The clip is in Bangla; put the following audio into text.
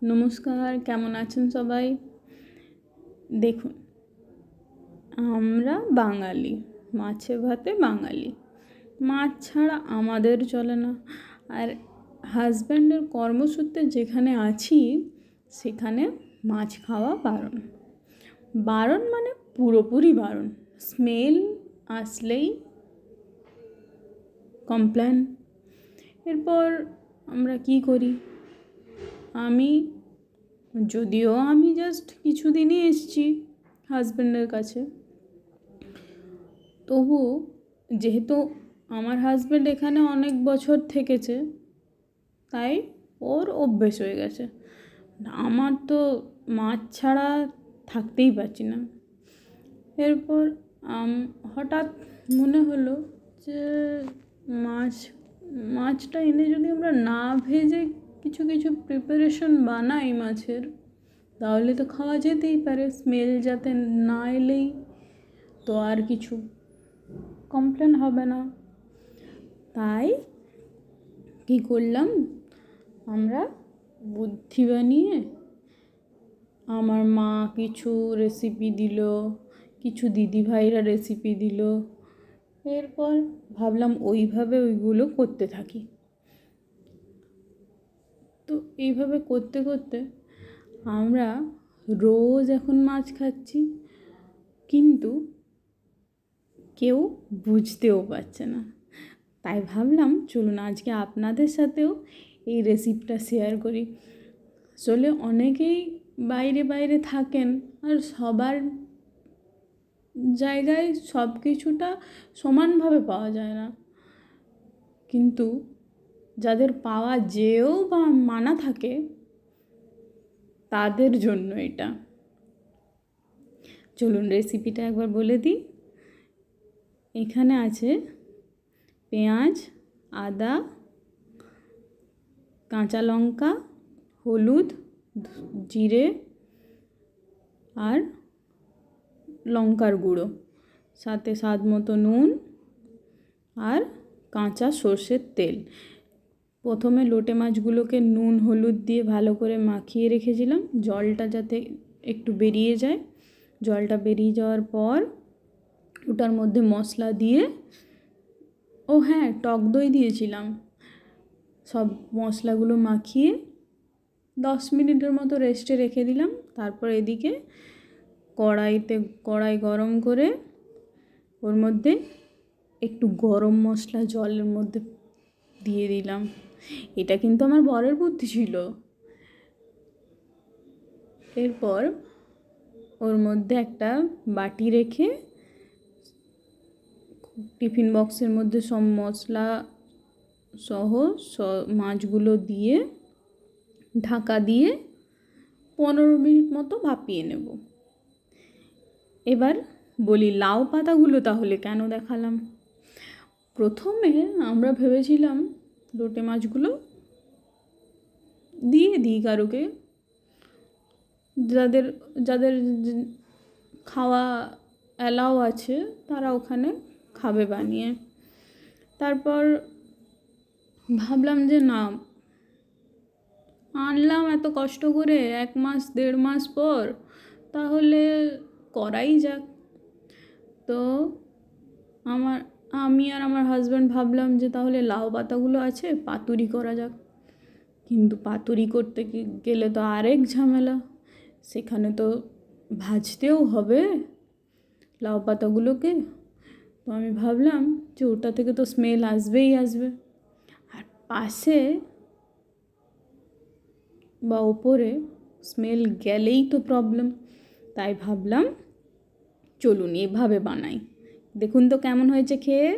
নমস্কার, কেমন আছেন সবাই? দেখুন, আমরা বাঙালি, মাছে ভাতে বাঙালি। মাছ ছাড়া আমাদের চলে না। আর হাজব্যান্ডের কর্মসূত্রে যেখানে আছি সেখানে মাছ খাওয়া বারণ। বারণ মানে পুরোপুরি বারণ। স্মেল আসলেই কমপ্লেন। এরপর আমরা কি করি? যদিও আমি জাস্ট কিছুদিনই এসেছি হাজব্যান্ডের কাছে, তবু যেহেতু আমার হাজব্যান্ড এখানে অনেক বছর থেকেছে, তাই ওর অভ্যেস হয়ে গেছে। আমার তো মাছ ছাড়া থাকতেই পারছি না। এরপর হঠাৎ মনে হলো যে মাছটা এনে যদি আমরা না ভেজে কিছু কিছু প্রিপারেশন বানাই মাছের, তাহলে তো খাওয়া যেতেই পারে। স্মেল যাতে না এলেই তো আর কিছু কমপ্লেন হবে না। তাই কী করলাম, আমরা বুদ্ধি বানিয়ে আমার মা কিছু রেসিপি দিল, কিছু দিদিভাইরা রেসিপি দিল। এরপর ভাবলাম ওইভাবে ওইগুলো করতে থাকি। তো এইভাবে করতে করতে আমরা রোজ এখন মাছ খাচ্ছি, কিন্তু কেউ বুঝতেও পারছে না। তাই ভাবলাম চলুন আজকে আপনাদের সাথেও এই রেসিপিটা শেয়ার করি। আসলে অনেকেই বাইরে বাইরে থাকেন, আর সবার জায়গায় সব কিছুটা সমানভাবে পাওয়া যায় না, কিন্তু যাদের পাওয়া যেও বা মানা থাকে তাদের জন্য এটা। চলুন রেসিপিটা একবার বলে দিই। এখানে আছে পেঁয়াজ, আদা, কাঁচা লঙ্কা, হলুদ, জিরে আর লঙ্কার গুঁড়ো, সাথে স্বাদ মতো নুন আর কাঁচা সর্ষের তেল। প্রথমে লোটে মাছগুলোকে নুন হলুদ দিয়ে ভালো করে মাখিয়ে রেখেছিলাম, জলটা যাতে একটু বেরিয়ে যায়। জলটা বেরিয়ে যাওয়ার পর ওটার মধ্যে মশলা দিয়ে, টক দই দিয়েছিলাম। সব মশলাগুলো মাখিয়ে 10 মিনিটের মতো রেস্টে রেখে দিলাম। তারপর এদিকে কড়াই গরম করে ওর মধ্যে একটু গরম মশলা জলের মধ্যে দিয়ে দিলাম। এটা কিন্তু আমার বরের বুদ্ধি ছিল। এরপর ওর মধ্যে একটা বাটি রেখে টিফিন বক্সের মধ্যে সব মশলা সহ মাছগুলো দিয়ে ঢাকা দিয়ে 15 মিনিট মতো ভাপিয়ে নেব। এবার বলি লাউ পাতাগুলো তাহলে কেন দেখালাম। প্রথমে আমরা ভেবেছিলাম লোটে মাছগুলো দিয়ে দিই কারোকে, যাদের যাদের খাওয়া অ্যালাউ আছে তারা ওখানে খাবে বানিয়ে। তারপর ভাবলাম যে না, আনলাম এত কষ্ট করে 1 মাস 1.5 মাস পর, তাহলে করাই যাক। তো আমি আর আমার হাজব্যান্ড ভাবলাম যে তাহলে লাউ পাতাগুলো আছে, পাতুরি করা যাক। কিন্তু পাতুরি করতে গেলে তো আরেক ঝামেলা, সেখানে তো ভাজতেও হবে লাউ পাতাগুলোকে। তো আমি ভাবলাম যে ওটা থেকে তো স্মেল আসবেই আসবে, আর পাশে বা ওপরে স্মেল গেলেই তো প্রবলেম। তাই ভাবলাম চলুন এভাবে বানাই, দেখুন তো কেমন হয়েছে খেয়ে।